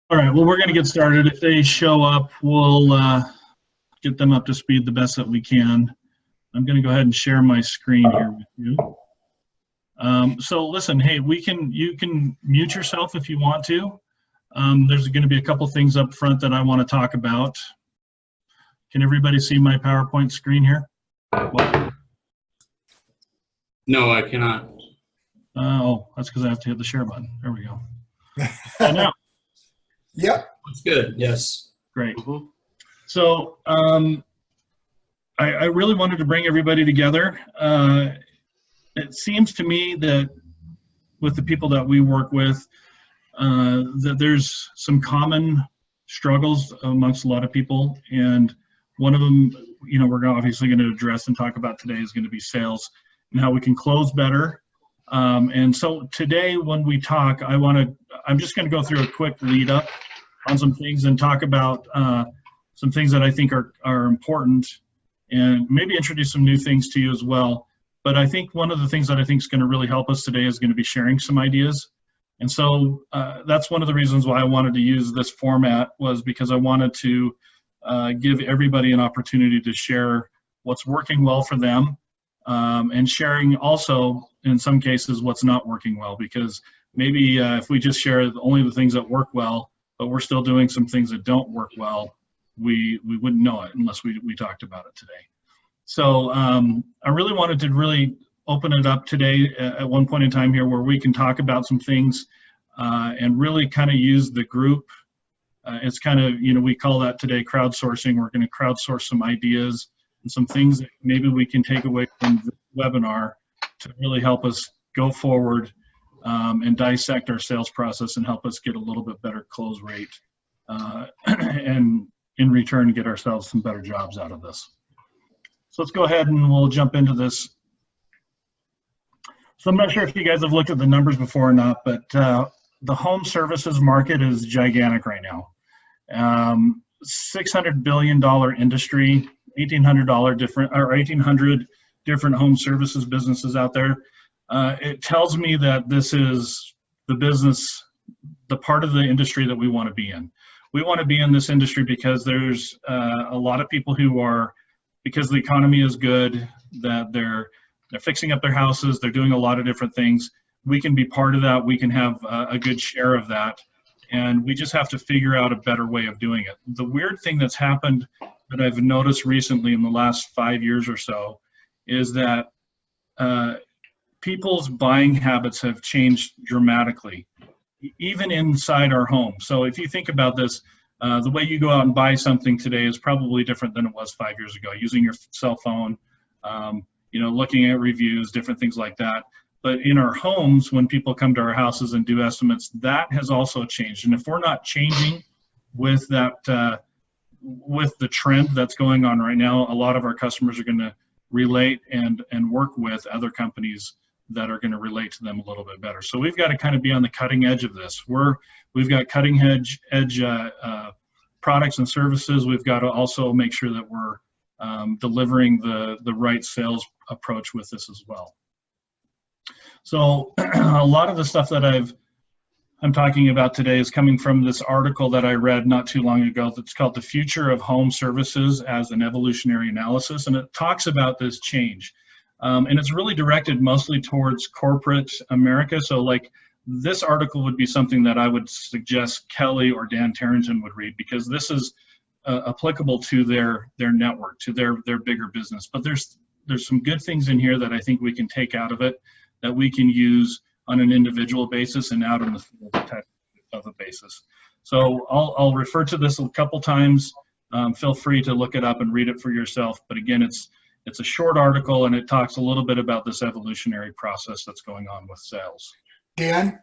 All right, well, we're going to get started. If they show up, we'll get them up to speed the best that we can. I'm going to go ahead and share my screen here with you. So listen, hey, you can mute yourself if you want to. There's going to be a couple things up front that I want to talk about. Can everybody see my PowerPoint screen here? No, I cannot. Oh, that's because I have to hit the share button. There we go. Now. Yep. That's good. Yes. Great. So I really wanted to bring everybody together. It seems to me that with the people that we work with, that there's some common struggles amongst a lot of people, and one of them, we're obviously going to address and talk about today is going to be sales and how we can close better. And so today when we talk, I'm just going to go through a quick lead up on some things and talk about some things that I think are important, and maybe introduce some new things to you as well. But I think one of the things that I think is going to really help us today is going to be sharing some ideas. And so that's one of the reasons why I wanted to use this format, was because I wanted to give everybody an opportunity to share what's working well for them, and sharing also, in some cases, what's not working well. Because maybe if we just share only the things that work well, but we're still doing some things that don't work well, we wouldn't know it unless we talked about it today. So I really wanted to really open it up today at one point in time here where we can talk about some things and really kind of use the group. It's kind of, we call that today crowdsourcing. We're going to crowdsource some ideas and some things that maybe we can take away from the webinar to really help us go forward and dissect our sales process and help us get a little bit better close rate, and in return get ourselves some better jobs out of this. So let's go ahead and we'll jump into this. So I'm not sure if you guys have looked at the numbers before or not, but the home services market is gigantic right now. $600 billion industry, 1,800 different home services businesses out there. It tells me that this is the business, the part of the industry that we want to be in. We want to be in this industry because there's a lot of people who are, because the economy is good, that they're fixing up their houses, they're doing a lot of different things. We can be part of that. We can have a good share of that. And we just have to figure out a better way of doing it. The weird thing that's happened that I've noticed recently in the last 5 years or so is that people's buying habits have changed dramatically, even inside our home. So if you think about this, the way you go out and buy something today is probably different than it was 5 years ago, using your cell phone, looking at reviews, different things like that. But in our homes, when people come to our houses and do estimates, that has also changed. And if we're not changing with that, with the trend that's going on right now, a lot of our customers are going to relate and work with other companies that are going to relate to them a little bit better. So we've got to kind of be on the cutting edge of this. We've got cutting edge products and services. We've got to also make sure that we're delivering the right sales approach with this as well. So a lot of the stuff that I'm talking about today is coming from this article that I read not too long ago that's called The Future of Home Services as an Evolutionary Analysis, and it talks about this change. And it's really directed mostly towards corporate America. So like this article would be something that I would suggest Kelly or Dan Tarrington would read, because this is applicable to their network, to their bigger business. But there's some good things in here that I think we can take out of it that we can use on an individual basis and out on the field type of a basis. So I'll refer to this a couple times. Feel free to look it up and read it for yourself. But again, it's a short article and it talks a little bit about this evolutionary process that's going on with sales. Dan?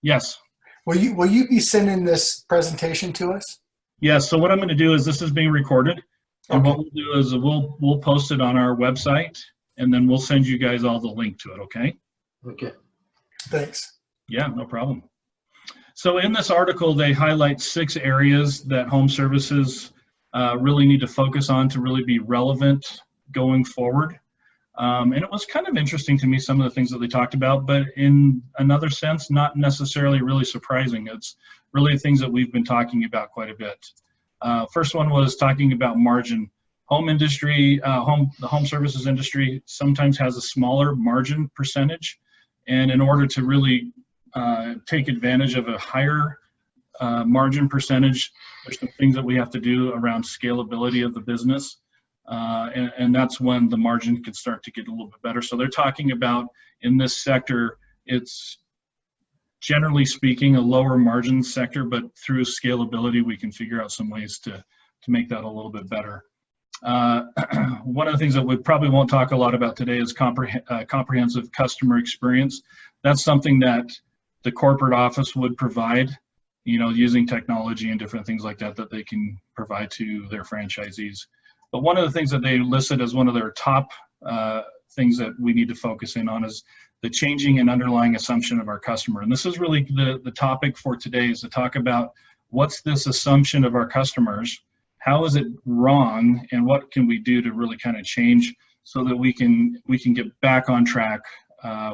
Yes. Will you be sending this presentation to us? Yes. So what I'm going to do is this is being recorded. And Okay. what we'll do is we'll post it on our website, and then we'll send you guys all the link to it, okay? Okay. Thanks. Yeah, no problem. So in this article, they highlight 6 areas that home services really need to focus on to really be relevant going forward. And it was kind of interesting to me, some of the things that they talked about, but in another sense, not necessarily really surprising. It's really things that we've been talking about quite a bit. First one was talking about margin. Home industry, the home services industry sometimes has a smaller margin percentage. And in order to really take advantage of a higher margin percentage, there's some things that we have to do around scalability of the business. And that's when the margin can start to get a little bit better. So they're talking about in this sector, it's generally speaking a lower margin sector, but through scalability, we can figure out some ways to make that a little bit better. One of the things that we probably won't talk a lot about today is comprehensive customer experience. That's something that the corporate office would provide, you know, using technology and different things like that they can provide to their franchisees. But one of the things that they listed as one of their top things that we need to focus in on is the changing and underlying assumption of our customer. And this is really the topic for today, is to talk about what's this assumption of our customers, how is it wrong, and what can we do to really kind of change so that we can get back on track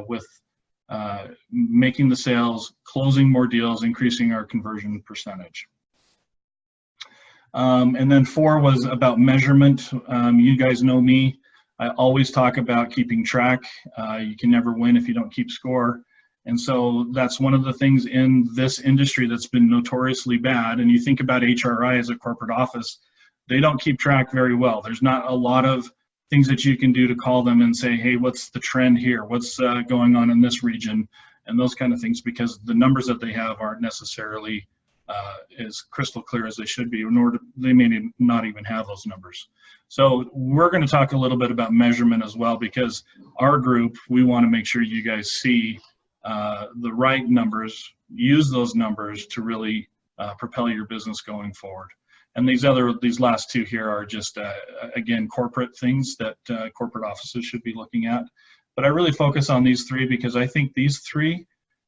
with making the sales, closing more deals, increasing our conversion percentage. And then 4 was about measurement. You guys know me. I always talk about keeping track. You can never win if you don't keep score. And so that's one of the things in this industry that's been notoriously bad. And you think about HRI as a corporate office, they don't keep track very well. There's not a lot of things that you can do to call them and say, hey, what's the trend here? What's going on in this region? And those kind of things, because the numbers that they have aren't necessarily as crystal clear as they should be, nor they may not even have those numbers. So we're going to talk a little bit about measurement as well, because our group, we want to make sure you guys see the right numbers, use those numbers to really propel your business going forward. And these last 2 here are just, again, corporate things that corporate offices should be looking at. But I really focus on these 3 because I think these 3,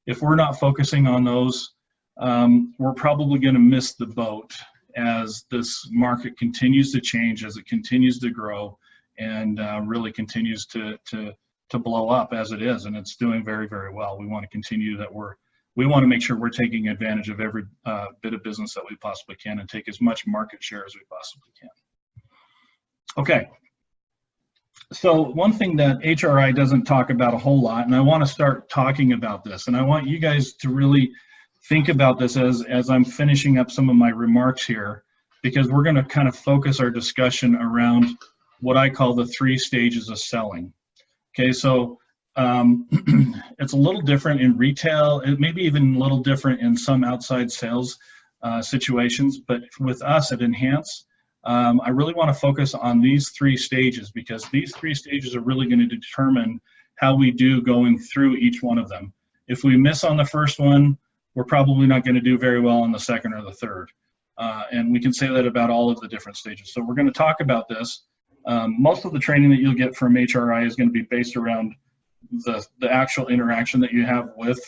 if we're not focusing on those, we're probably going to miss the boat as this market continues to change, as it continues to grow, and really continues to blow up as it is. And it's doing very, very well. We want to continue that. We want to make sure we're taking advantage of every bit of business that we possibly can and take as much market share as we possibly can. Okay. So one thing that HRI doesn't talk about a whole lot, and I want to start talking about this, and I want you guys to really think about this as I'm finishing up some of my remarks here, because we're going to kind of focus our discussion around what I call the 3 stages of selling. Okay, so it's a little different in retail. It may be even a little different in some outside sales situations, but with us at Enhance, I really want to focus on these 3 stages, because these 3 stages are really going to determine how we do going through each one of them. If we miss on the first one, we're probably not going to do very well on the second or the third. And we can say that about all of the different stages. So we're going to talk about this. Most of the training that you'll get from HRI is going to be based around the actual interaction that you have with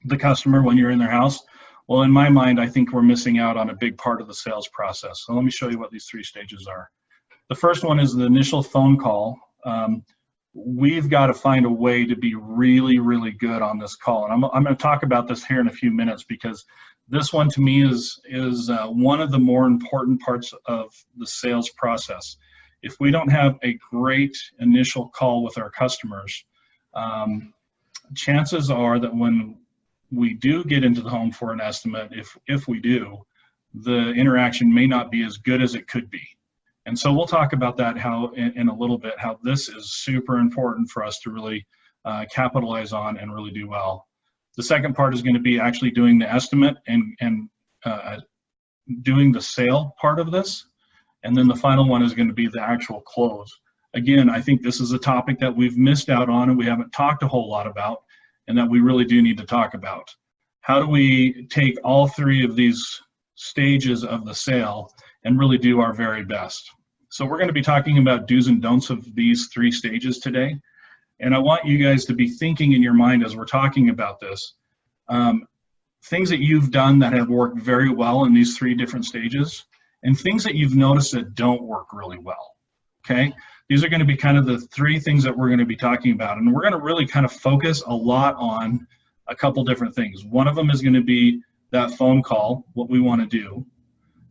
the customer when you're in their house. Well, in my mind, I think we're missing out on a big part of the sales process. So let me show you what these 3 stages are. The first one is the initial phone call. We've got to find a way to be really, really good on this call. And I'm going to talk about this here in a few minutes, because this one to me is one of the more important parts of the sales process. If we don't have a great initial call with our customers, chances are that when we do get into the home for an estimate, if we do, the interaction may not be as good as it could be. And so we'll talk about that in a little bit, how this is super important for us to really capitalize on and really do well. The second part is going to be actually doing the estimate and doing the sale part of this. And then the final one is going to be the actual close. Again, I think this is a topic that we've missed out on and we haven't talked a whole lot about, and that we really do need to talk about. How do we take all 3 of these stages of the sale and really do our very best? So we're going to be talking about do's and don'ts of these 3 stages today. And I want you guys to be thinking in your mind as we're talking about this, things that you've done that have worked very well in these 3 different stages, and things that you've noticed that don't work really well. Okay, these are going to be kind of the three things that we're going to be talking about, and we're going to really kind of focus a lot on a couple different things. One of them is going to be that phone call, what we want to do.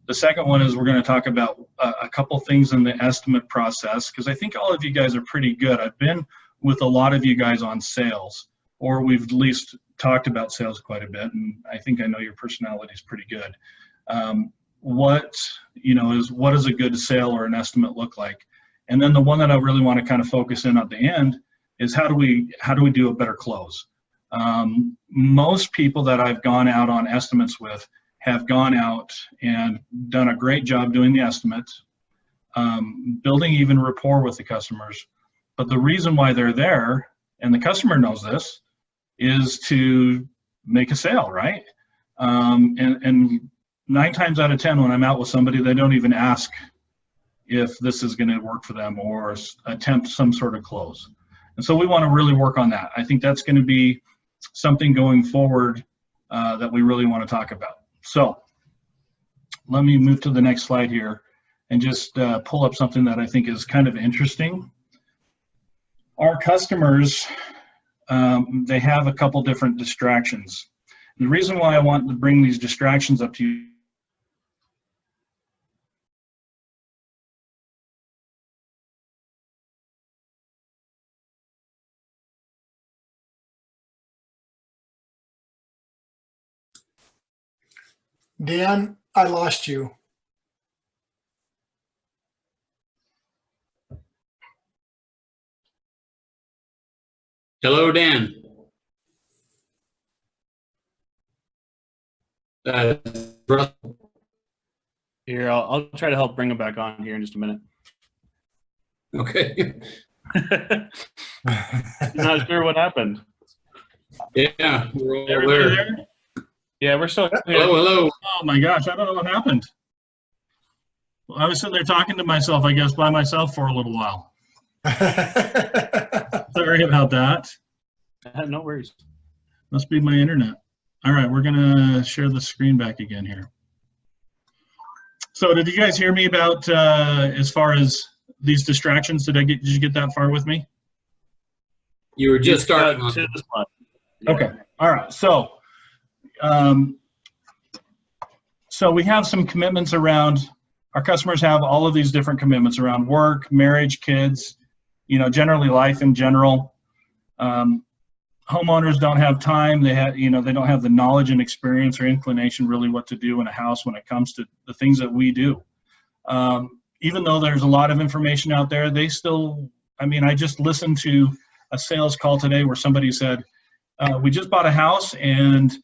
The second one is we're going to talk about a couple things in the estimate process, because I think all of you guys are pretty good. I've been with a lot of you guys on sales, or we've at least talked about sales quite a bit, and I think I know your personality is pretty good. What does a good sale or an estimate look like? And then the one that I really want to kind of focus in at the end is how do we do a better close? Most people that I've gone out on estimates with have gone out and done a great job doing the estimates, building even rapport with the customers. But the reason why they're there, and the customer knows this, is to make a sale, right? And 9 times out of 10, when I'm out with somebody, they don't even ask if this is going to work for them or attempt some sort of close. And so we want to really work on that. I think that's going to be something going forward that we really want to talk about. So let me move to the next slide here and just pull up something that I think is kind of interesting. Our customers, they have a couple different distractions. The reason why I want to bring these distractions up to you Dan, I lost you. Hello, Dan. Here, I'll try to help bring him back on here in just a minute. Okay. Not sure what happened. Yeah, we're all Everybody there. there? Yeah, we're still here. Hello, hello. Oh my gosh, I don't know what happened. Well, I was sitting there talking to myself, I guess, by myself for a little while. Sorry about that. No worries. Must be my internet. All right, we're gonna share the screen back again here. So did you guys hear me about as far as these distractions? Did you get that far with me? You were just starting To on. this one. Okay, all right, so we have some commitments around, our customers have all of these different commitments around work, marriage, kids, generally life in general. Homeowners don't have time. They don't have the knowledge and experience or inclination really what to do in a house when it comes to the things that we do. Even though there's a lot of information out there, they still, I just listened to a sales call today where somebody said, we just bought a house and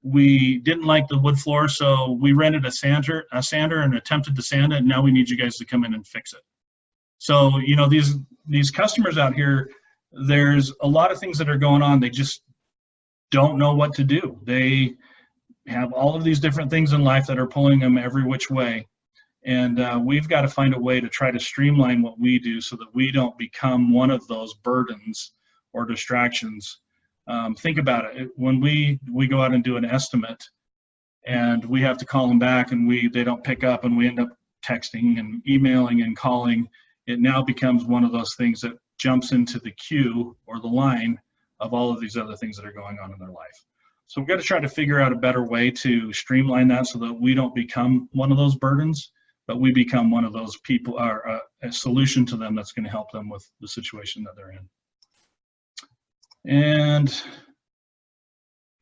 we didn't like the wood floor, so we rented a sander and attempted to sand it, and now we need you guys to come in and fix it. So, these customers out here, there's a lot of things that are going on. They just don't know what to do. They have all of these different things in life that are pulling them every which way. And we've got to find a way to try to streamline what we do so that we don't become one of those burdens or distractions. Think about it. When we go out and do an estimate and we have to call them back and they don't pick up and we end up texting and emailing and calling, it now becomes one of those things that jumps into the queue or the line of all of these other things that are going on in their life. So we've got to try to figure out a better way to streamline that so that we don't become one of those burdens, but we become one of those people, or a solution to them that's going to help them with the situation that they're in. And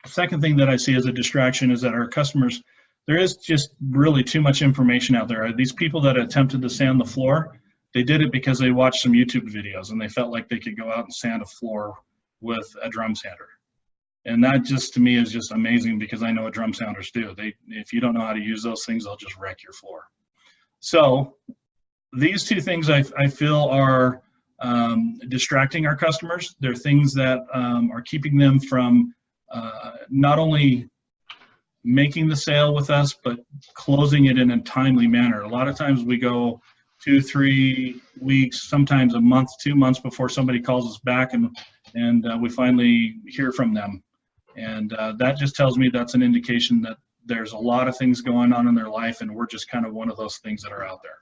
the second thing that I see as a distraction is that our customers, there is just really too much information out there. These people that attempted to sand the floor, they did it because they watched some YouTube videos and they felt like they could go out and sand a floor with a drum sander. And that just, to me, is just amazing because I know what drum sanders do. If you don't know how to use those things, they'll just wreck your floor. So these two things I feel are distracting our customers. They're things that are keeping them from not only making the sale with us, but closing it in a timely manner. A lot of times we go 2-3 weeks, sometimes a month, 2 months before somebody calls us back and we finally hear from them. And that just tells me that's an indication that there's a lot of things going on in their life and we're just kind of one of those things that are out there.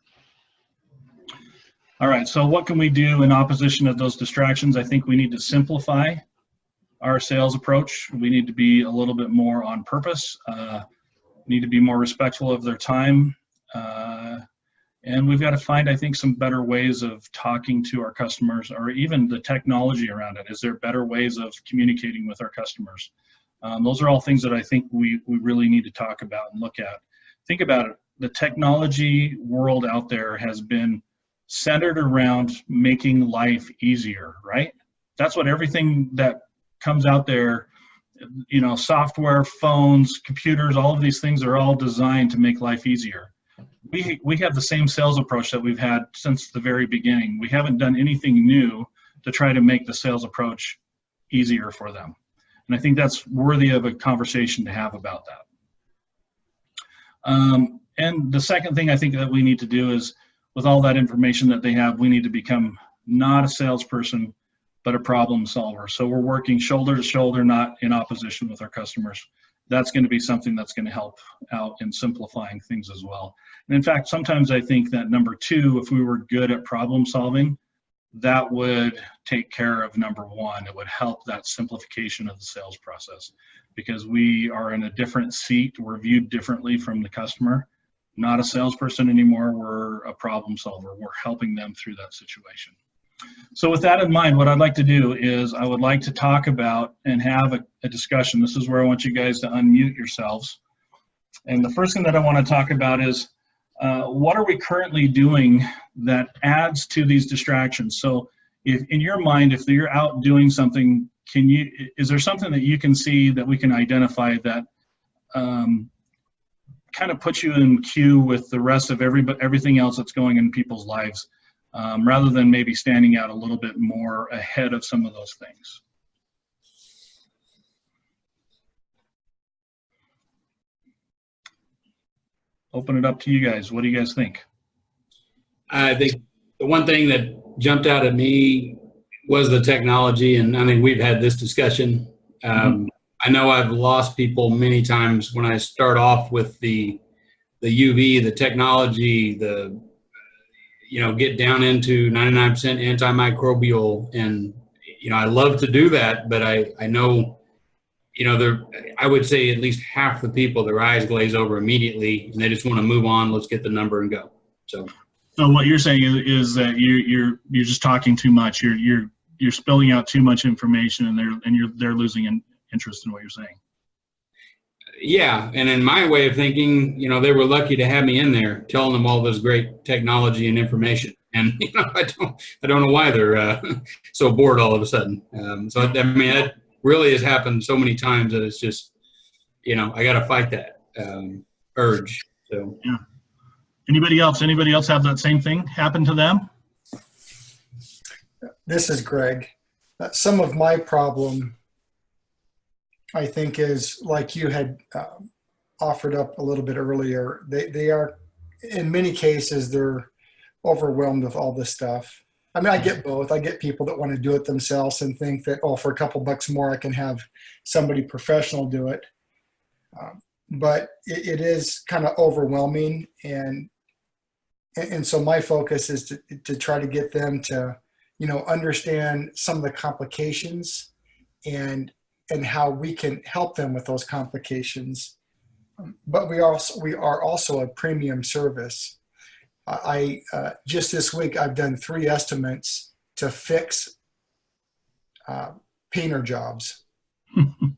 All right, so what can we do in opposition of those distractions? I think we need to simplify our sales approach. We need to be a little bit more on purpose, need to be more respectful of their time. And we've got to find, I think, some better ways of talking to our customers, or even the technology around it. Is there better ways of communicating with our customers? Those are all things that I think we really need to talk about and look at. Think about it. The technology world out there has been centered around making life easier, right? That's what everything that comes out there, you know, software, phones, computers, all of these things are all designed to make life easier. We have the same sales approach that we've had since the very beginning. We haven't done anything new to try to make the sales approach easier for them. And I think that's worthy of a conversation to have about that. And the second thing I think that we need to do is, with all that information that they have, we need to become not a salesperson, but a problem solver. So we're working shoulder to shoulder, not in opposition with our customers. That's going to be something that's going to help out in simplifying things as well. And in fact, sometimes I think that number two, if we were good at problem solving, that would take care of number one. It would help that simplification of the sales process, because we are in a different seat. We're viewed differently from the customer. Not a salesperson anymore, we're a problem solver. We're helping them through that situation. So with that in mind, what I'd like to do is I would like to talk about and have a discussion. This is where I want you guys to unmute yourselves. And the first thing that I want to talk about is what are we currently doing that adds to these distractions? So if in your mind, if you're out doing something, is there something that you can see that we can identify that kind of puts you in queue with the rest of everything else that's going in people's lives, rather than maybe standing out a little bit more ahead of some of those things? Open it up to you guys. What do you guys think? I think the one thing that jumped out at me was the technology, and I mean, we've had this discussion. I know I've lost people many times when I start off with the UV, the technology, get down into 99% antimicrobial, and I love to do that, but I know, I would say at least half the people, their eyes glaze over immediately, and they just want to move on. Let's get the number and go. So what you're saying is that you're just talking too much. You're spilling out too much information, and they're losing interest in what you're saying. Yeah, and in my way of thinking, they were lucky to have me in there telling them all this great technology and information, and I don't know why they're so bored all of a sudden. So I mean, that really has happened so many times that it's just, I got to fight that urge. So yeah. Anybody else have that same thing happen to them? This is Greg. Some of my problem, I think, is like you had offered up a little bit earlier. They are, in many cases, they're overwhelmed with all this stuff. I mean, I get both. I get people that want to do it themselves and think that, oh, for a couple bucks more, I can have somebody professional do it. But it is kind of overwhelming, and so my focus is to try to get them to, understand some of the complications and how we can help them with those complications. But we are also a premium service. I just this week, I've done 3 estimates to fix painter jobs. And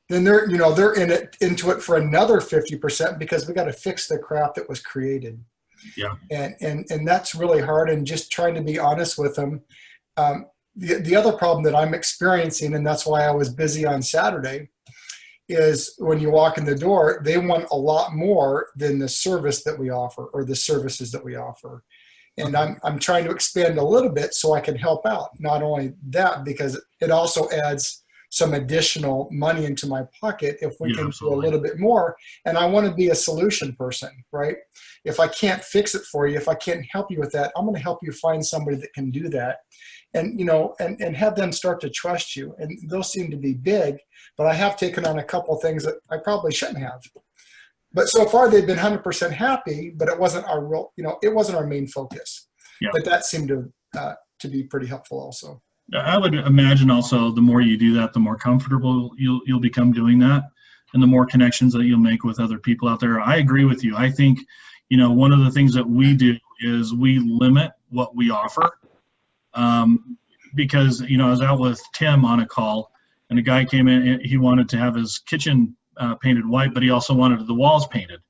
then they're into it for another 50% because we got to fix the crap that was created. Yeah. And that's really hard, and just trying to be honest with them. The other problem that I'm experiencing, and that's why I was busy on Saturday, is when you walk in the door, they want a lot more than the service that we offer or the services that we offer. And I'm trying to expand a little bit so I can help out. Not only that, because it also adds some additional money into my pocket if we can do a little bit more. And I want to be a solution person, right? If I can't fix it for you, if I can't help you with that, I'm going to help you find somebody that can do that. And, and have them start to trust you. And those seem to be big, but I have taken on a couple things that I probably shouldn't have. But so far they've been 100% happy, but it wasn't our real, it wasn't our main focus. Yeah. But that seemed to be pretty helpful also. I would imagine also the more you do that, the more comfortable you'll become doing that, and the more connections that you'll make with other people out there. I agree with you. I think, one of the things that we do is we limit what we offer. Because, I was out with Tim on a call, and a guy came in and he wanted to have his kitchen painted white, but he also wanted the walls painted.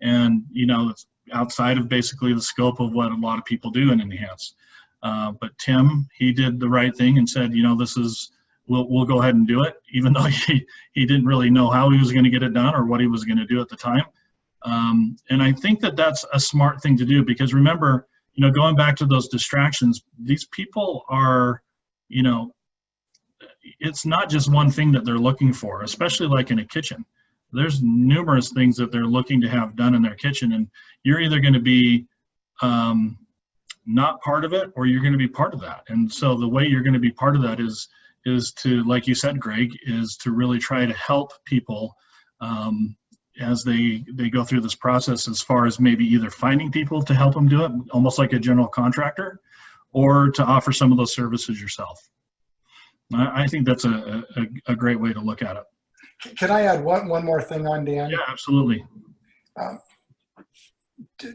And, it's outside of basically the scope of what a lot of people do in Enhance. But Tim, he did the right thing and said, we'll go ahead and do it, even though he didn't really know how he was going to get it done or what he was going to do at the time. And I think that that's a smart thing to do, because remember, going back to those distractions, these people are, it's not just one thing that they're looking for, especially like in a kitchen. There's numerous things that they're looking to have done in their kitchen, and you're either going to be not part of it, or you're going to be part of that. And so the way you're going to be part of that is to, like you said, Greg, is to really try to help people as they go through this process, as far as maybe either finding people to help them do it, almost like a general contractor, or to offer some of those services yourself. I think that's a great way to look at it. Can I add one more thing on, Dan? Yeah, absolutely.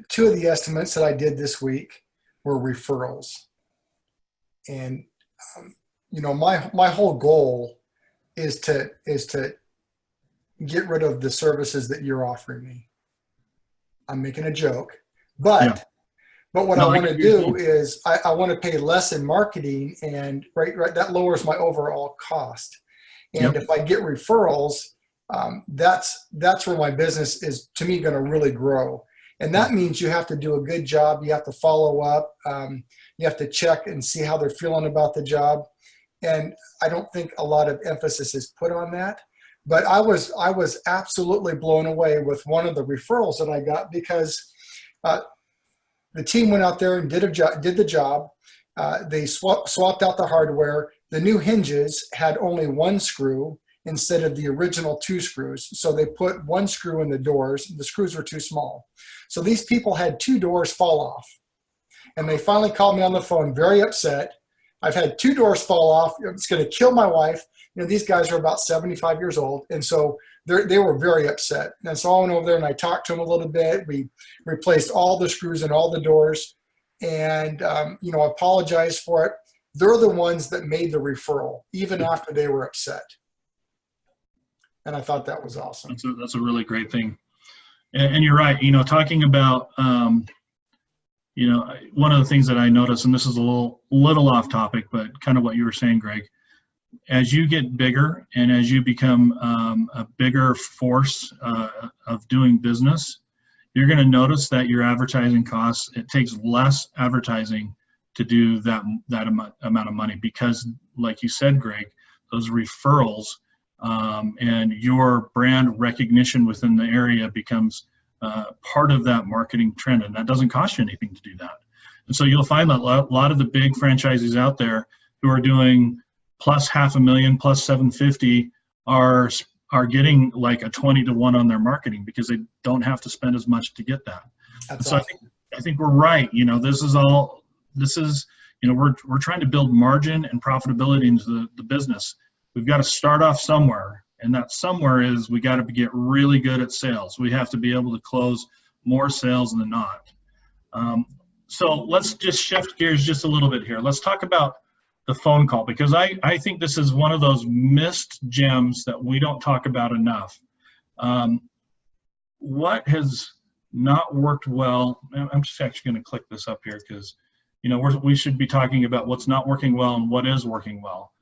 Two of the estimates that I did this week were referrals. And, my whole goal is to get rid of the services that you're offering me. I'm making a joke, but what I want to do is I want to pay less in marketing, and right, that lowers my overall cost. And if I get referrals, that's where my business is, to me, going to really grow. And that means you have to do a good job. You have to follow up. You have to check and see how they're feeling about the job. And I don't think a lot of emphasis is put on that. But I was absolutely blown away with one of the referrals that I got, because the team went out there and did the job. They swapped out the hardware. The new hinges had only one screw instead of the original 2 screws. So they put 1 screw in the doors. The screws were too small. So these people had 2 doors fall off. And they finally called me on the phone, very upset. I've had 2 doors fall off. It's going to kill my wife. These guys are about 75 years old. And so they were very upset. And so I went over there and I talked to them a little bit. We replaced all the screws in all the doors, and, apologized for it. They're the ones that made the referral, even after they were upset. And I thought that was awesome. That's a really great thing. And you're right, talking about, one of the things that I noticed, and this is a little off topic, but kind of what you were saying, Greg, as you get bigger and as you become a bigger force of doing business, you're going to notice that your advertising costs, it takes less advertising to do that amount of money, because like you said, Greg, those referrals and your brand recognition within the area becomes part of that marketing trend, and that doesn't cost you anything to do that. And so you'll find that a lot of the big franchises out there who are doing plus $500,000, plus 750 are getting like a 20-to-1 on their marketing, because they don't have to spend as much to get that. That's so awesome. I think we're right. We're trying to build margin and profitability into the business. We've got to start off somewhere, and that somewhere is we got to get really good at sales. We have to be able to close more sales than not. So let's just shift gears just a little bit here. Let's talk about the phone call, because I think this is one of those missed gems that we don't talk about enough. What has not worked well? I'm just actually going to click this up here, because we should be talking about what's not working well and what is working well.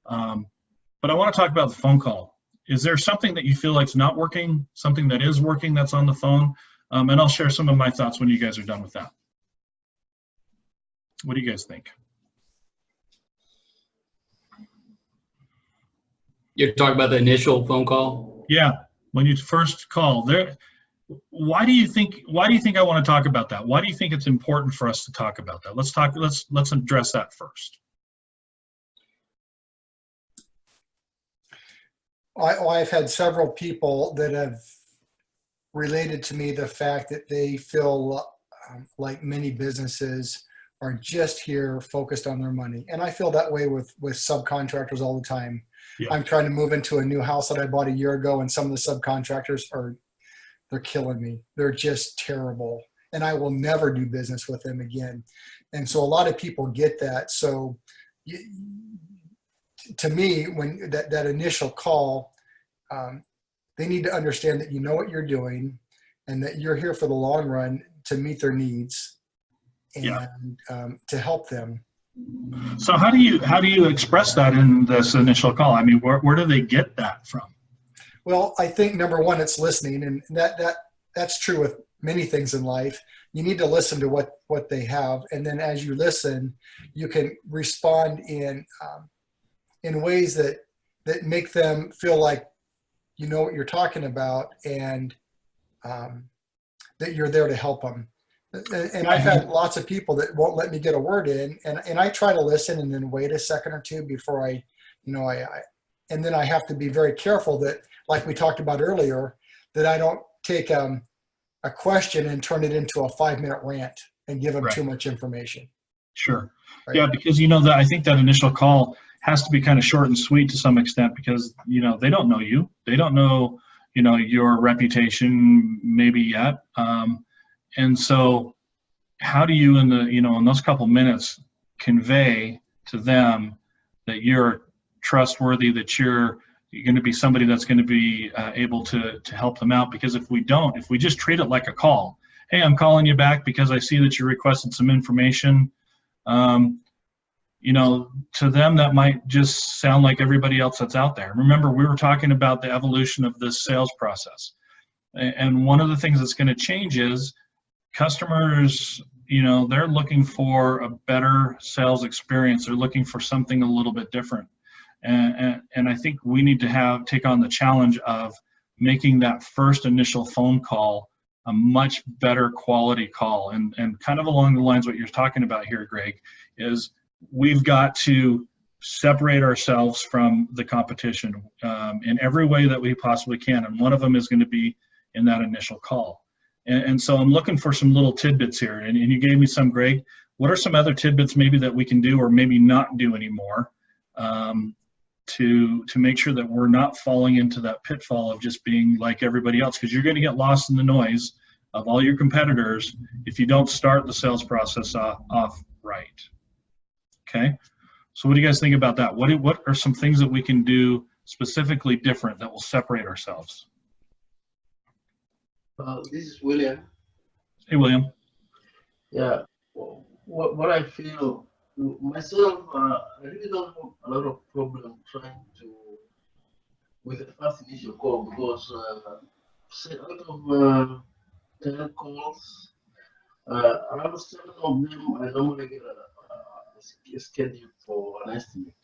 But I want to talk about the phone call. Is there something that you feel like is not working, something that is working that's on the phone? And I'll share some of my thoughts when you guys are done with that. What do you guys think? You're talking about the initial phone call? Yeah, when you first call. Why do you think I want to talk about that? Why do you think it's important for us to talk about that? Let's address that first. I've had several people that have related to me the fact that they feel like many businesses are just here focused on their money. And I feel that way with subcontractors all the time. Yeah. I'm trying to move into a new house that I bought a year ago, and some of the subcontractors they're killing me. They're just terrible. And I will never do business with them again. And so a lot of people get that. So to me, when that initial call, they need to understand that you know what you're doing and that you're here for the long run to meet their needs and to help them. So how do you express that in this initial call? I mean, where do they get that from? Well, I think number one, it's listening, and that's true with many things in life. You need to listen to what they have, and then as you listen, you can respond in ways that make them feel like you know what you're talking about, and that you're there to help them. And I've had lots of people that won't let me get a word in, and I try to listen and then wait a second or two before I and then I have to be very careful that, like we talked about earlier, that I don't take a question and turn it into a 5-minute rant and give them too much information. Sure. Right. Yeah, because that I think that initial call has to be kind of short and sweet to some extent, because they don't know you. They don't know your reputation maybe yet. And so how do you in those couple minutes convey to them that you're trustworthy, that you're going to be somebody that's going to be able to help them out? Because if we just treat it like a call, hey, I'm calling you back because I see that you requested some information, to them that might just sound like everybody else that's out there. Remember, we were talking about the evolution of this sales process. And one of the things that's going to change is customers, they're looking for a better sales experience. They're looking for something a little bit different. And I think we need to take on the challenge of making that first initial phone call a much better quality call. And kind of along the lines of what you're talking about here, Greg, is we've got to separate ourselves from the competition in every way that we possibly can. And one of them is going to be in that initial call. And so I'm looking for some little tidbits here. And you gave me some, Greg. What are some other tidbits maybe that we can do or maybe not do anymore to make sure that we're not falling into that pitfall of just being like everybody else? Because you're going to get lost in the noise of all your competitors if you don't start the sales process off right. Okay? So what do you guys think about that? What are some things that we can do specifically different that will separate ourselves? This is William. Hey, William. Yeah, what I feel myself, I really don't have a lot of problem trying to with the first initial call, because out of 10 calls, around 7 of them I normally get a schedule for an estimate.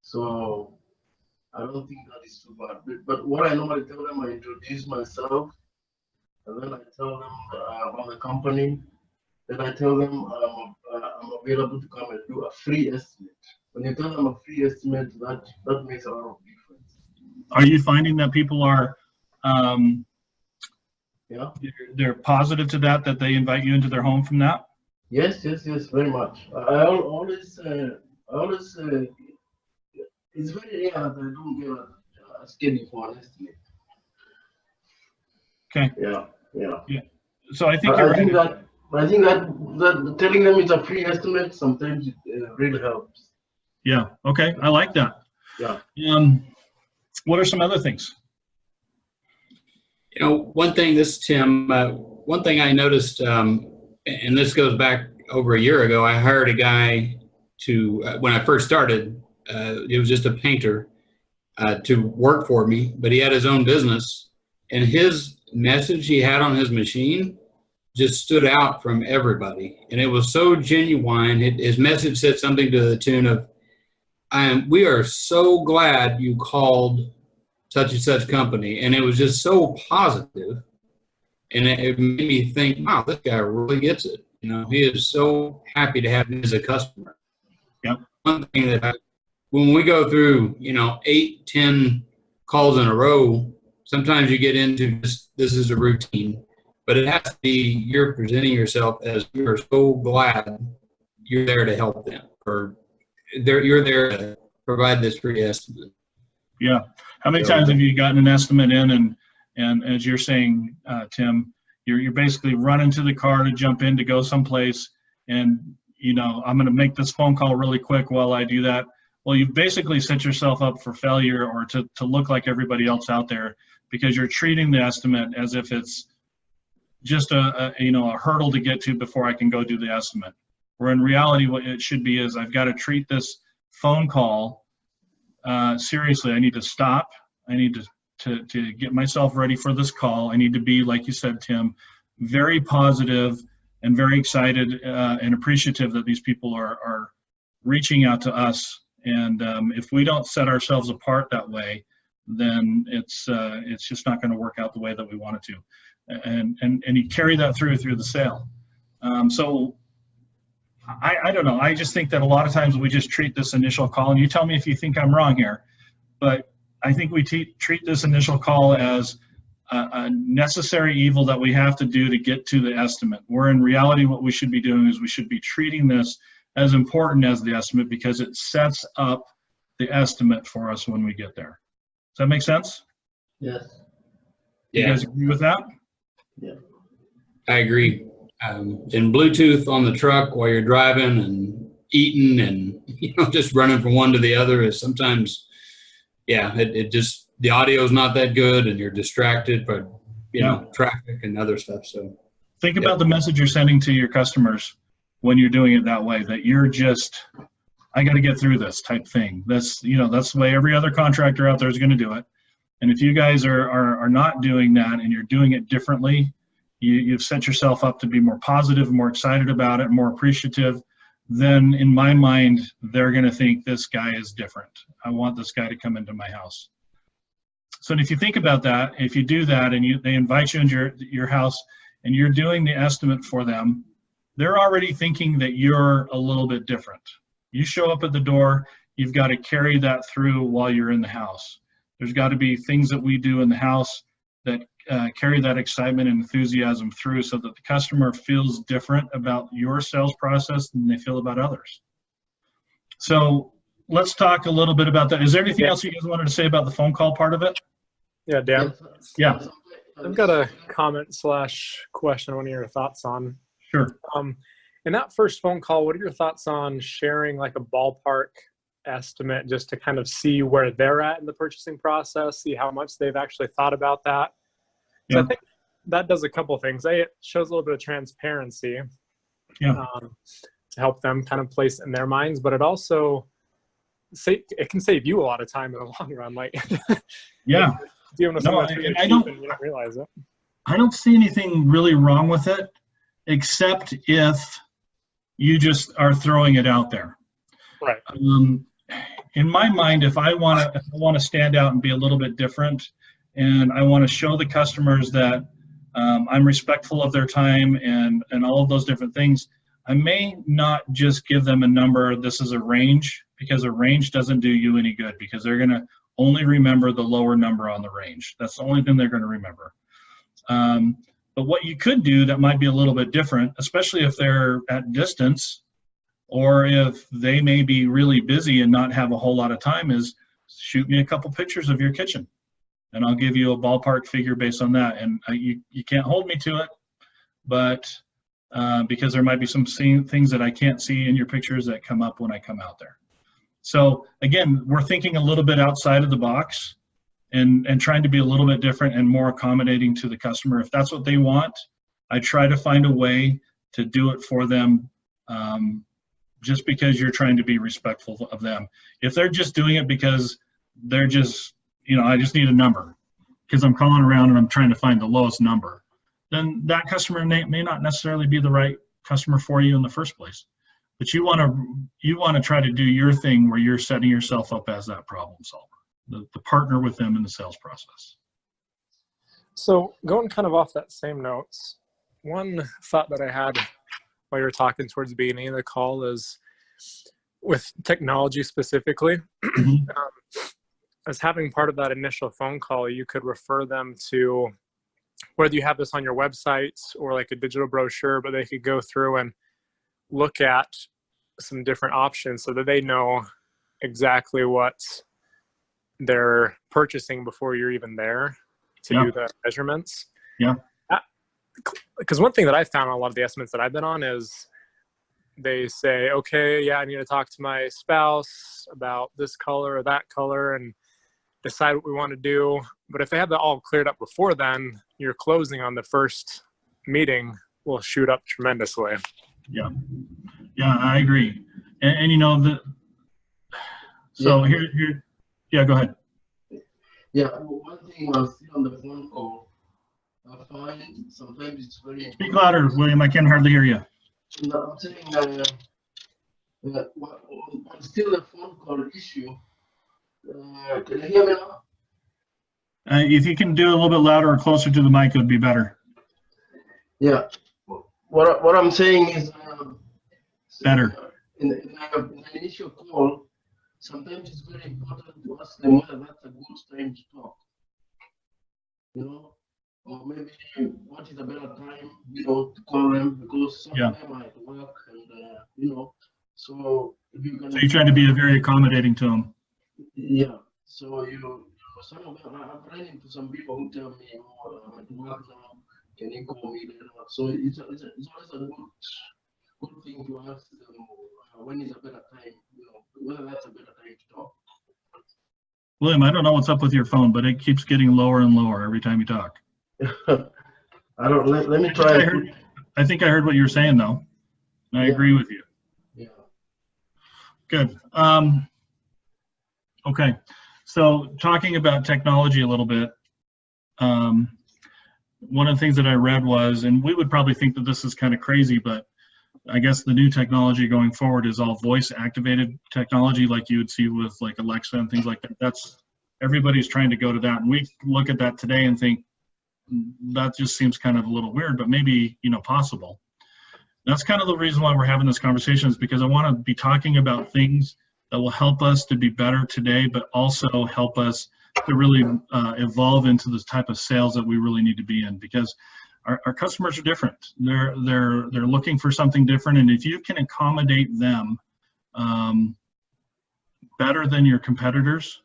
So I don't think that is too bad. But what I normally tell them, I introduce myself, and then I tell them about the company. Then I tell them I'm available to come and do a free estimate. When you tell them a free estimate, that makes a lot of difference. Are you finding that people are Yeah. they're positive to that they invite you into their home from that? Yes, very much. I always it's very rare that I don't get a schedule for an estimate. Okay. Yeah. So I think you're right. I think that telling them it's a free estimate sometimes it really helps. Yeah. Okay. I like that. Yeah. What are some other things? One thing, this is Tim, one thing I noticed, and this goes back over a year ago, I hired a guy when I first started, it was just a painter, to work for me, but he had his own business, and his message he had on his machine just stood out from everybody. And it was so genuine. His message said something to the tune of, we are so glad you called such and such company. And it was just so positive. And it made me think, wow, this guy really gets it. He is so happy to have me as a customer. Yep. One thing that when we go through, 8, 10 calls in a row, sometimes you get into this is a routine, but it has to be you're presenting yourself as you're so glad you're there to help them, or you're there to provide this free estimate. Yeah. How many times have you gotten an estimate in and as you're saying, Tim, you're basically running to the car to jump in to go someplace, and I'm going to make this phone call really quick while I do that. Well, you've basically set yourself up for failure, or to look like everybody else out there, because you're treating the estimate as if it's just a hurdle to get to before I can go do the estimate. Where in reality, what it should be is I've got to treat this phone call seriously. I need to stop. I need to get myself ready for this call. I need to be, like you said, Tim, very positive and very excited and appreciative that these people are reaching out to us. And if we don't set ourselves apart that way, then it's just not going to work out the way that we want it to. And you carry that through the sale. So I don't know. I just think that a lot of times we just treat this initial call, and you tell me if you think I'm wrong here, but I think we treat this initial call as a necessary evil that we have to do to get to the estimate. Where in reality, what we should be doing is we should be treating this as important as the estimate, because it sets up the estimate for us when we get there. Does that make sense? Yes. You guys agree with that? Yeah. I agree. And Bluetooth on the truck while you're driving and eating and just running from one to the other is sometimes, it just, the audio is not that good and you're distracted by traffic and other stuff. So think about the message you're sending to your customers when you're doing it that way, that you're just, I got to get through this type thing. That's the way every other contractor out there is going to do it. And if you guys are not doing that and you're doing it differently, you've set yourself up to be more positive, more excited about it, more appreciative, then in my mind, they're going to think this guy is different. I want this guy to come into my house. So if you think about that, if you do that and they invite you into your house and you're doing the estimate for them, they're already thinking that you're a little bit different. You show up at the door, you've got to carry that through while you're in the house. There's got to be things that we do in the house that carry that excitement and enthusiasm through, so that the customer feels different about your sales process than they feel about others. So let's talk a little bit about that. Is there anything else you guys wanted to say about the phone call part of it? Yeah, Dan. Yeah. I've got a comment / question. What are your thoughts on? Sure. In that first phone call, what are your thoughts on sharing like a ballpark estimate, just to kind of see where they're at in the purchasing process, see how much they've actually thought about that? So I think that does a couple things. It shows a little bit of transparency to help them kind of place in their minds, but it also it can save you a lot of time in the long run. Like, dealing with someone you don't realize it. I don't see anything really wrong with it, except if you just are throwing it out there. Right. In my mind, if I want to stand out and be a little bit different, and I want to show the customers that I'm respectful of their time and all of those different things, I may not just give them a number. This is a range, because a range doesn't do you any good, because they're going to only remember the lower number on the range. That's the only thing they're going to remember. But what you could do that might be a little bit different, especially if they're at distance, or if they may be really busy and not have a whole lot of time, is shoot me a couple pictures of your kitchen, and I'll give you a ballpark figure based on that. And you can't hold me to it, but because there might be some things that I can't see in your pictures that come up when I come out there. So again, we're thinking a little bit outside of the box and trying to be a little bit different and more accommodating to the customer. If that's what they want, I try to find a way to do it for them, just because you're trying to be respectful of them. If they're just doing it because they're just, I just need a number because I'm calling around and I'm trying to find the lowest number, then that customer may not necessarily be the right customer for you in the first place. But you want to try to do your thing where you're setting yourself up as that problem solver, the partner with them in the sales process. So going kind of off that same notes, one thought that I had while you were talking towards the beginning of the call is with technology specifically. as having part of that initial phone call, you could refer them to whether you have this on your website or like a digital brochure, but they could go through and look at some different options so that they know exactly what they're purchasing before you're even there to Yeah. do the measurements. Yeah. Because one thing that I found on a lot of the estimates that I've been on is they say, okay, yeah, I need to talk to my spouse about this color or that color and decide what we want to do. But if they have that all cleared up before then, your closing on the first meeting will shoot up tremendously. Yeah, I agree. And you know, so Yeah. here, yeah, go ahead. Yeah, one thing while still on the phone call, I find sometimes it's very Speak louder, William. I can hardly hear you. No, I'm saying on still the phone call issue. Can you hear me now? If you can do a little bit louder or closer to the mic, it would be better. Yeah. What I'm saying is Better. In an initial call, sometimes it's very important to ask them whether that's a good time to talk. You know, or maybe what is a better time, to call them because some of them are at work and so if you can. So you're trying to be very accommodating to them. Yeah. So some of them, I've run into some people who tell me, I'm at work now, can you call me later? So it's always a good thing to ask them when is a better time, whether that's a better time to talk. William, I don't know what's up with your phone, but it keeps getting lower and lower every time you talk. I don't, let me try. I think I heard what you were saying though. I agree with you. Yeah. Good. Okay. So talking about technology a little bit, one of the things that I read was, and we would probably think that this is kind of crazy, but I guess the new technology going forward is all voice activated technology like you would see with like Alexa and things like that. That's everybody's trying to go to that. And we look at that today and think that just seems kind of a little weird, but maybe, possible. That's kind of the reason why we're having this conversation is because I want to be talking about things that will help us to be better today, but also help us to really evolve into this type of sales that we really need to be in, because our customers are different. They're looking for something different, and if you can accommodate them better than your competitors,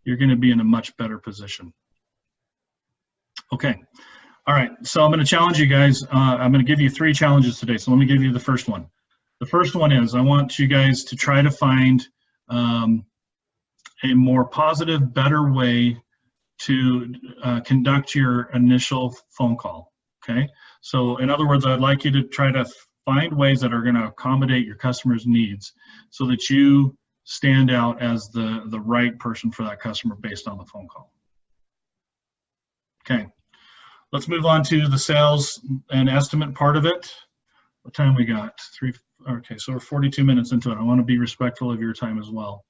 you're going to be in a much better position. Okay. All right. So I'm going to challenge you guys. I'm going to give you 3 challenges today. So let me give you the first one. The first one is I want you guys to try to find a more positive, better way to conduct your initial phone call. Okay. So in other words, I'd like you to try to find ways that are going to accommodate your customers' needs so that you stand out as the right person for that customer based on the phone call. Okay. Let's move on to the sales and estimate part of it. What time we got? 3. Okay, so we're 42 minutes into it. I want to be respectful of your time as well.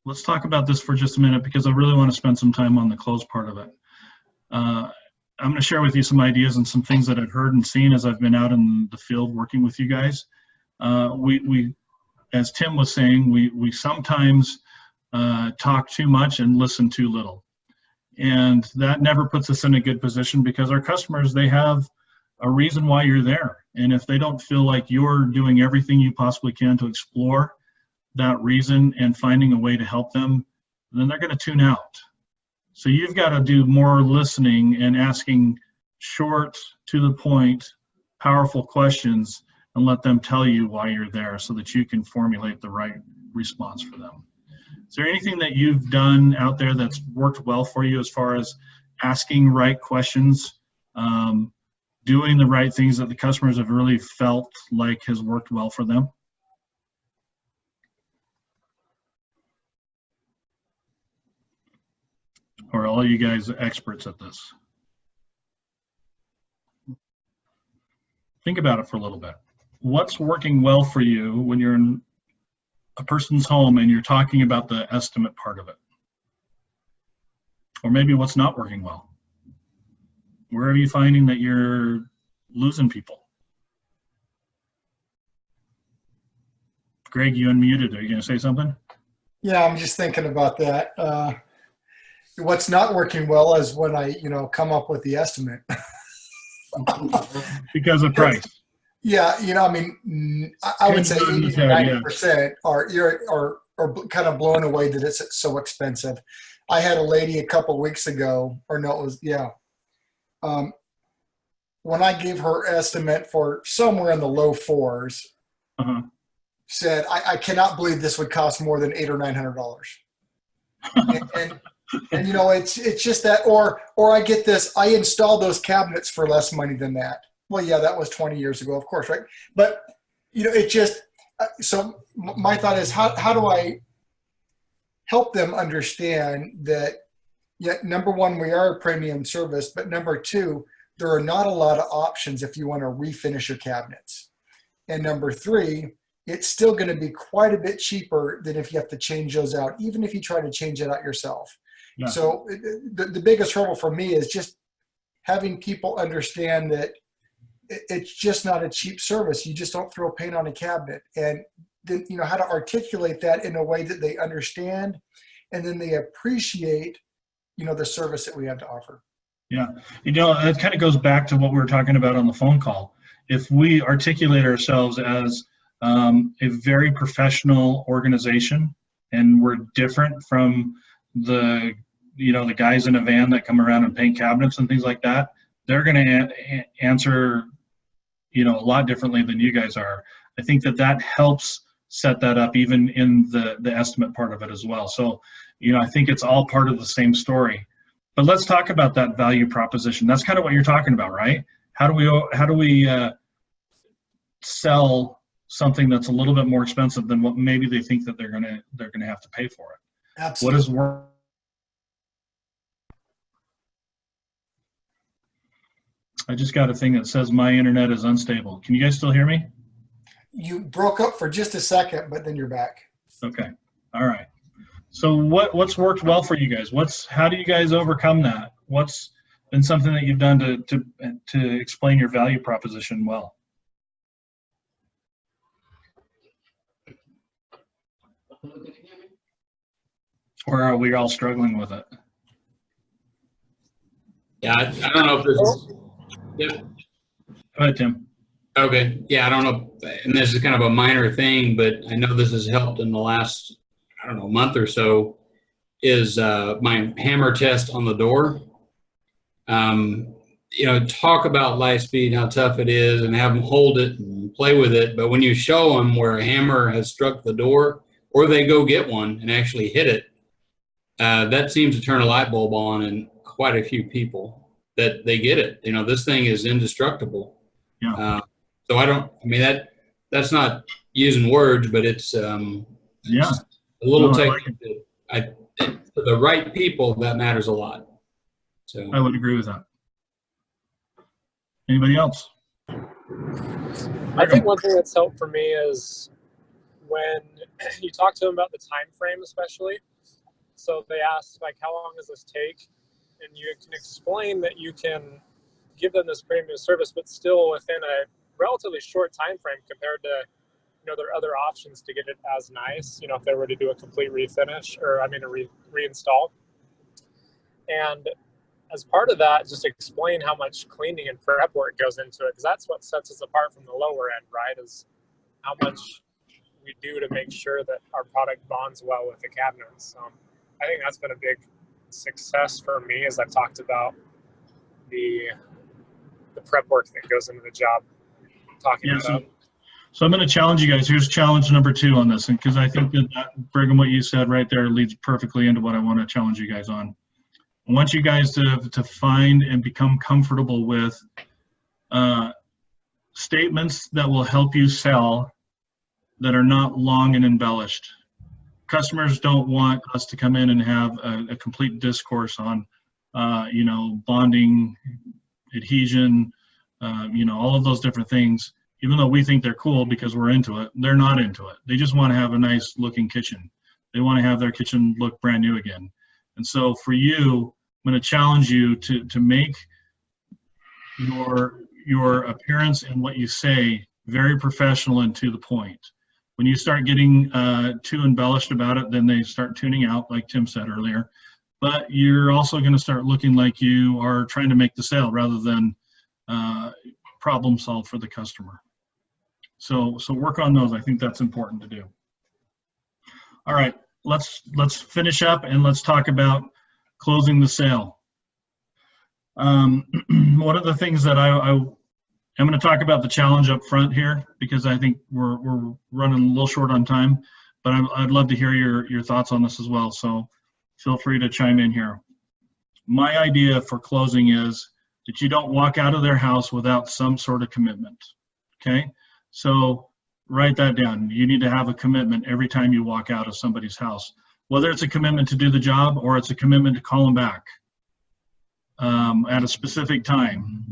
Let's talk about this for just a minute because I really want to spend some time on the close part of it. I'm going to share with you some ideas and some things that I've heard and seen as I've been out in the field working with you guys. We as Tim was saying, we sometimes talk too much and listen too little. And that never puts us in a good position because our customers, they have a reason why you're there. And if they don't feel like you're doing everything you possibly can to explore that reason and finding a way to help them, then they're going to tune out. So you've got to do more listening and asking short, to the point, powerful questions and let them tell you why you're there so that you can formulate the right response for them. Is there anything that you've done out there that's worked well for you as far as asking right questions, doing the right things that the customers have really felt like has worked well for them? Or are all you guys experts at this? Think about it for a little bit. What's working well for you when you're in a person's home and you're talking about the estimate part of it? Or maybe what's not working well? Where are you finding that you're losing people? Greg, you unmuted. Are you going to say something? Yeah, I'm just thinking about that. What's not working well is when I, come up with the estimate. Because of price. Yeah, I mean, I would say 80 to 90% are kind of blown away that it's so expensive. I had a lady a couple weeks ago, or no, it was, yeah. When I gave her estimate for somewhere in the low fours, Uh-huh. said, I cannot believe this would cost more than $800 or $900. and it's just that, or I get this, I installed those cabinets for less money than that. Well, yeah, that was 20 years ago, of course, right? But, it just, so my thought is, how do I help them understand that, number one, we are a premium service, but number two, there are not a lot of options if you want to refinish your cabinets. And number three, it's still going to be quite a bit cheaper than if you have to change those out, even if you try to change it out yourself. Yeah. So the biggest hurdle for me is just having people understand that it's just not a cheap service. You just don't throw paint on a cabinet. And then, how to articulate that in a way that they understand and then they appreciate, the service that we have to offer. Yeah. It kind of goes back to what we were talking about on the phone call. If we articulate ourselves as a very professional organization and we're different from the guys in a van that come around and paint cabinets and things like that, they're going to answer, a lot differently than you guys are. I think that helps set that up even in the estimate part of it as well. So, I think it's all part of the same story. But let's talk about that value proposition. That's kind of what you're talking about, right? How do we sell something that's a little bit more expensive than what maybe they think that they're gonna have to pay for it? Absolutely. What is work? I just got a thing that says my internet is unstable. Can you guys still hear me? You broke up for just a second, but then you're back. Okay. All right. So what's worked well for you guys? How do you guys overcome that? What's been something that you've done to explain your value proposition well? Or are we all struggling with it? Yeah, I don't know if this is. Yeah. Go ahead, Tim. Okay. Yeah, I don't know. And this is kind of a minor thing, but I know this has helped in the last, month or so, is my hammer test on the door. Talk about Lightspeed, how tough it is, and have them hold it and play with it. But when you show them where a hammer has struck the door, or they go get one and actually hit it, that seems to turn a light bulb on in quite a few people that they get it. This thing is indestructible. Yeah. So that's not using words, but it's yeah. A little technique. For the right people, that matters a lot. So I would agree with that. Anybody else? I think one thing that's helped for me is when you talk to them about the time frame, especially. So they ask, how long does this take? And you can explain that you can give them this premium service, but still within a relatively short time frame compared to, there are other options to get it as nice, if they were to do a complete refinish or, a reinstall. And as part of that, just explain how much cleaning and prep work goes into it, because that's what sets us apart from the lower end, right? Is how much we do to make sure that our product bonds well with the cabinets. I think that's been a big success for me as I've talked about the prep work that goes into the job. So I'm going to challenge you guys. Here's challenge number 2 on this, and because I think that Brigham, what you said right there leads perfectly into what I want to challenge you guys on. I want you guys to find and become comfortable with statements that will help you sell that are not long and embellished. Customers don't want us to come in and have a complete discourse on, bonding, adhesion, all of those different things. Even though we think they're cool because we're into it, they're not into it. They just want to have a nice looking kitchen. They want to have their kitchen look brand new again. And so for you, I'm going to challenge you to make your appearance and what you say very professional and to the point. When you start getting too embellished about it, then they start tuning out, like Tim said earlier. But you're also going to start looking like you are trying to make the sale rather than problem solve for the customer. So work on those. I think that's important to do. All right, let's finish up and let's talk about closing the sale. One of the things that I'm going to talk about the challenge up front here, because I think we're running a little short on time, but I'd love to hear your thoughts on this as well. So feel free to chime in here. My idea for closing is that you don't walk out of their house without some sort of commitment. Okay, so write that down. You need to have a commitment every time you walk out of somebody's house, whether it's a commitment to do the job or it's a commitment to call them back at a specific time.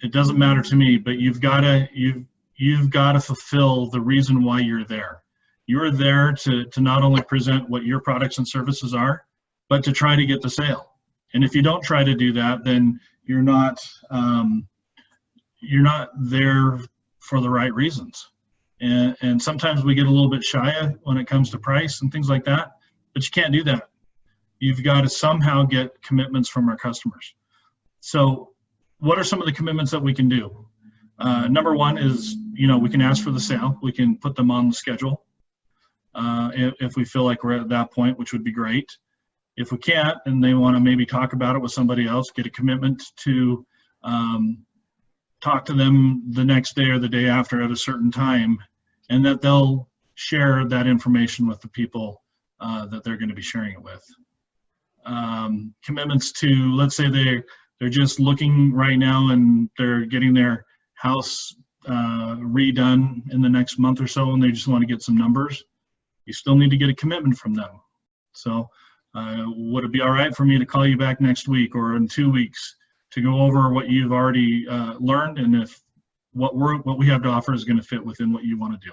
It doesn't matter to me, but you've got to fulfill the reason why you're there. You're there to not only present what your products and services are, but to try to get the sale. And if you don't try to do that, then you're not there for the right reasons. And sometimes we get a little bit shy when it comes to price and things like that, but you can't do that. You've got to somehow get commitments from our customers. So what are some of the commitments that we can do? Number one is, we can ask for the sale. We can put them on the schedule if we feel like we're at that point, which would be great. If we can't, and they want to maybe talk about it with somebody else, get a commitment to talk to them the next day or the day after at a certain time, and that they'll share that information with the people that they're going to be sharing it with. Commitments to, let's say they're just looking right now and they're getting their house redone in the next month or so, and they just want to get some numbers. You still need to get a commitment from them. So would it be all right for me to call you back next week or in 2 weeks to go over what you've already learned, and if what we have to offer is going to fit within what you want to do?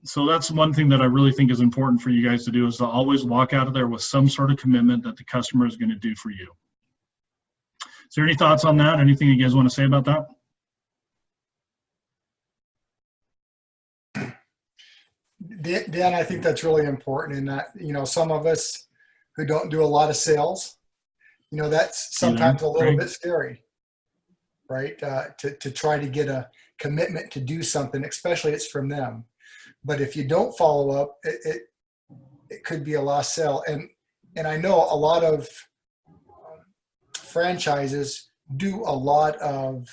So that's one thing that I really think is important for you guys to do, is to always walk out of there with some sort of commitment that the customer is going to do for you. Is there any thoughts on that? Anything you guys want to say about that? Dan, I think that's really important in that, some of us who don't do a lot of sales, that's sometimes a little bit scary, right? To try to get a commitment to do something, especially it's from them. But if you don't follow up, it could be a lost sale. And I know a lot of franchises do a lot of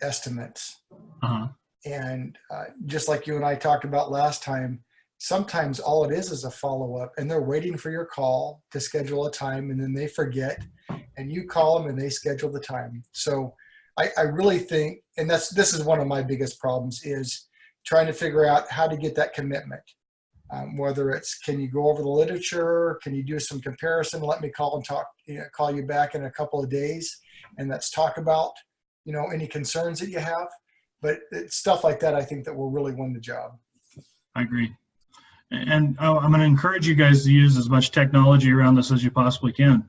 estimates. Uh-huh. And just like you and I talked about last time, sometimes all it is a follow-up, and they're waiting for your call to schedule a time, and then they forget, and you call them and they schedule the time. So I really think, and this is one of my biggest problems, is trying to figure out how to get that commitment. Whether it's, can you go over the literature? Can you do some comparison? Let me call and talk, call you back in a couple of days, and let's talk about, any concerns that you have. But it's stuff like that, I think, that will really win the job. I agree. And I'm going to encourage you guys to use as much technology around this as you possibly can.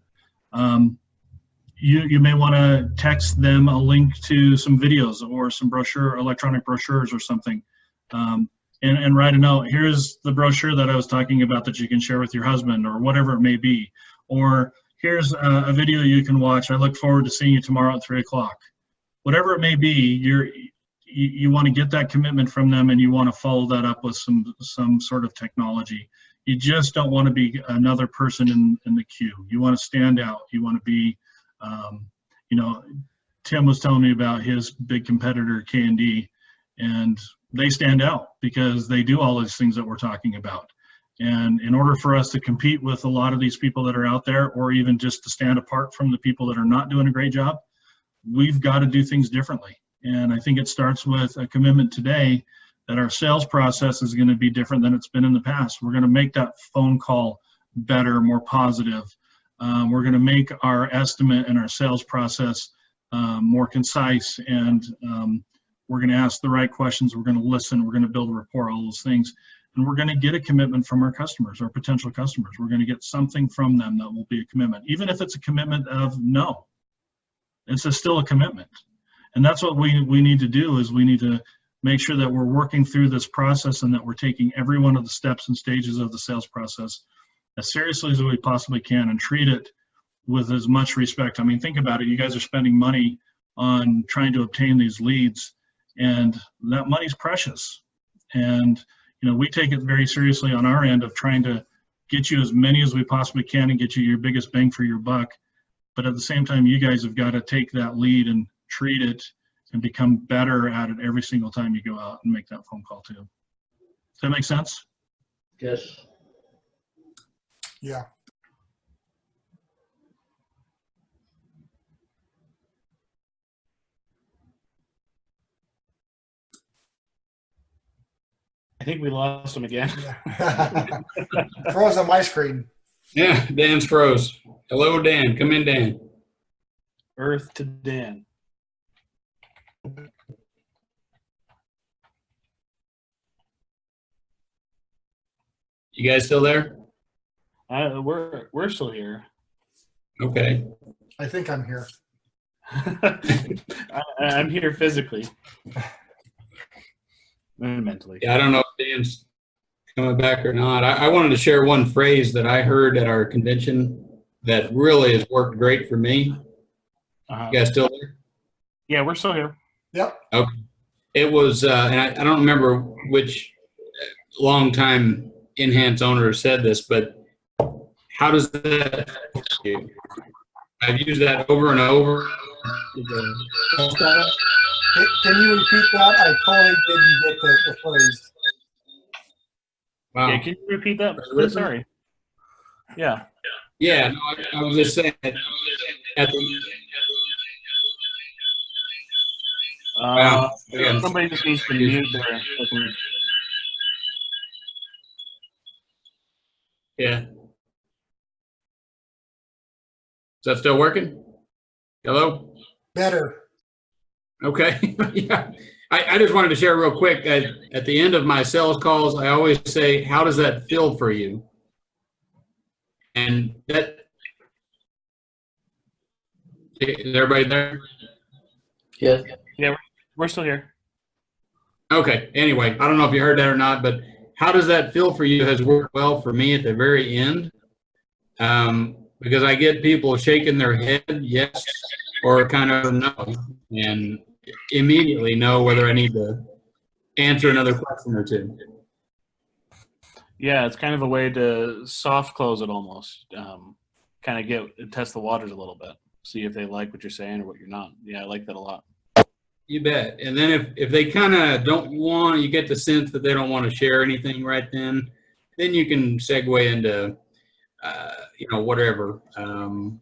You may want to text them a link to some videos or some electronic brochures or something, and write a note. Here's the brochure that I was talking about that you can share with your husband, or whatever it may be. Or here's a video you can watch. I look forward to seeing you tomorrow at 3 o'clock. Whatever it may be, you want to get that commitment from them, and you want to follow that up with some sort of technology. You just don't want to be another person in the queue. You want to stand out. You want to be, Tim was telling me about his big competitor, K&D, and they stand out because they do all these things that we're talking about. And in order for us to compete with a lot of these people that are out there, or even just to stand apart from the people that are not doing a great job, we've got to do things differently. And I think it starts with a commitment today that our sales process is going to be different than it's been in the past. We're going to make that phone call better, more positive. We're going to make our estimate and our sales process more concise, and we're going to ask the right questions. We're going to listen. We're going to build a rapport, all those things. And we're going to get a commitment from our customers, our potential customers. We're going to get something from them that will be a commitment. Even if it's a commitment of no, it's still a commitment. And that's what we need to do, is we need to make sure that we're working through this process and that we're taking every one of the steps and stages of the sales process as seriously as we possibly can and treat it with as much respect. I mean, think about it. You guys are spending money on trying to obtain these leads, and that money's precious. And, we take it very seriously on our end of trying to get you as many as we possibly can and get you your biggest bang for your buck. But at the same time, you guys have got to take that lead and treat it and become better at it every single time you go out and make that phone call too. Does that make sense? Yes. Yeah. I think we lost him again. Yeah. Froze on my screen. Yeah, Dan's froze. Hello, Dan. Come in, Dan. Earth to Dan. You guys still there? We're still here. Okay. I think I'm here. I'm here physically and mentally. Yeah, I don't know if Dan's coming back or not. I wanted to share one phrase that I heard at our convention that really has worked great for me. Uh-huh. You guys still there? Yeah, we're still here. Yep. Okay. It was, and I don't remember which longtime Enhance owner said this, but how does that help you? I've used that over and over. Can you repeat that? I totally didn't get the phrase. Wow. Yeah, can you repeat that? Really? Sorry. Yeah. Yeah, no, I was just saying that at the Wow. Somebody just needs to mute their. Yeah. Is that still working? Hello? Better. Okay. Yeah. I just wanted to share real quick. At the end of my sales calls, I always say, how does that feel for you? And that, is everybody there? Yes. Yeah, we're still here. Okay. Anyway, I don't know if you heard that or not, but how does that feel for you has worked well for me at the very end. Because I get people shaking their head, yes, or kind of no, and immediately know whether I need to answer another question or two. Yeah, it's kind of a way to soft close it almost. Kind of test the waters a little bit, see if they like what you're saying or what you're not. Yeah, I like that a lot. You bet. And then if they kind of don't want, you get the sense that they don't want to share anything right then you can segue into, whatever, on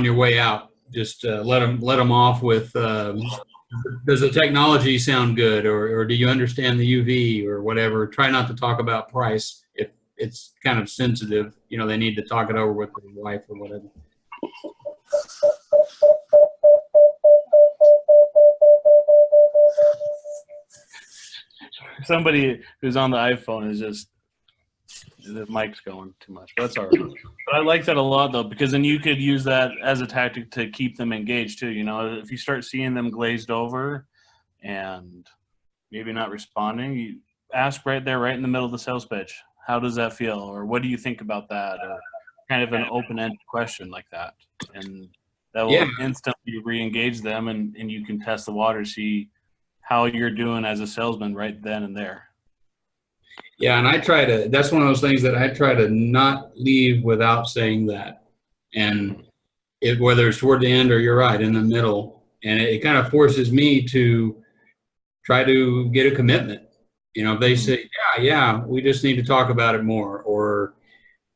your way out. Just let them off with, does the technology sound good, or do you understand the UV or whatever? Try not to talk about price if it's kind of sensitive. They need to talk it over with their wife or whatever. Somebody who's on the iPhone is just, the mic's going too much, but that's all right. But I like that a lot though, because then you could use that as a tactic to keep them engaged too. If you start seeing them glazed over and maybe not responding, you ask right there, right in the middle of the sales pitch, how does that feel? Or what do you think about that? Or kind of an open-ended question like that. And that will instantly re-engage them, and you can test the water, see how you're doing as a salesman right then and there. Yeah, and that's one of those things that I try to not leave without saying that. And whether it's toward the end or you're right, in the middle. And it kind of forces me to try to get a commitment. If they say, yeah, we just need to talk about it more, or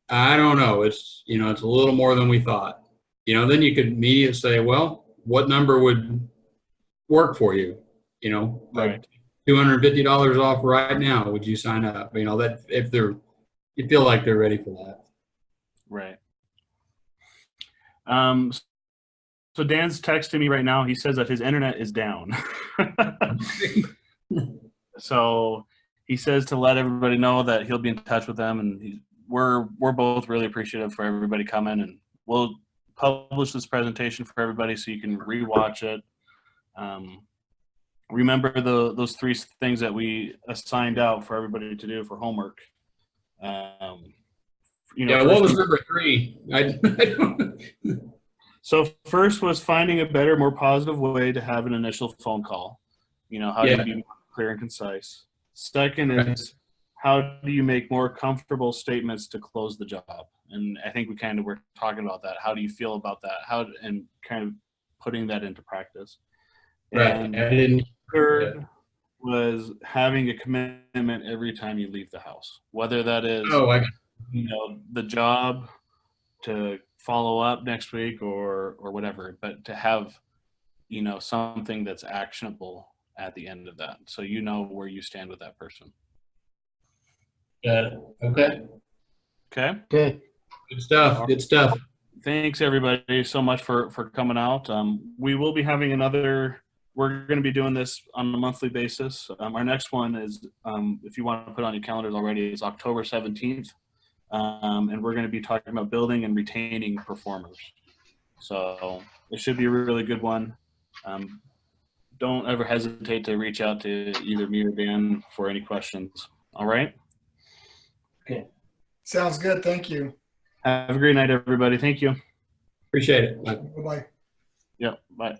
I don't know, it's a little more than we thought. Then you could immediately say, well, what number would work for you? Like $250 off right now. Would you sign up? That if you feel like they're ready for that. Right. So Dan's texting me right now. He says that his internet is down. So he says to let everybody know that he'll be in touch with them, and we're both really appreciative for everybody coming, and we'll publish this presentation for everybody so you can rewatch it. remember those three things that we assigned out for everybody to do for homework. Yeah, what was number 3? I don't. So first was finding a better, more positive way to have an initial phone call. How do you be more clear and concise? Second is, how do you make more comfortable statements to close the job? And I think we kind of were talking about that. How do you feel about that? And kind of putting that into practice. Right. And third was having a commitment every time you leave the house, whether that is the job to follow up next week or whatever, but to have something that's actionable at the end of that, so where you stand with that person. Okay. Okay. Good stuff. Good stuff. Thanks everybody so much for coming out. We will be having we're going to be doing this on a monthly basis. Our next one is, if you want to put on your calendars already, is October 17th. And we're going to be talking about building and retaining performers. So it should be a really good one. Don't ever hesitate to reach out to either me or Dan for any questions. All right? Okay. Sounds good. Thank you. Have a great night, everybody. Thank you. Appreciate it. Bye-bye. Yep. Bye.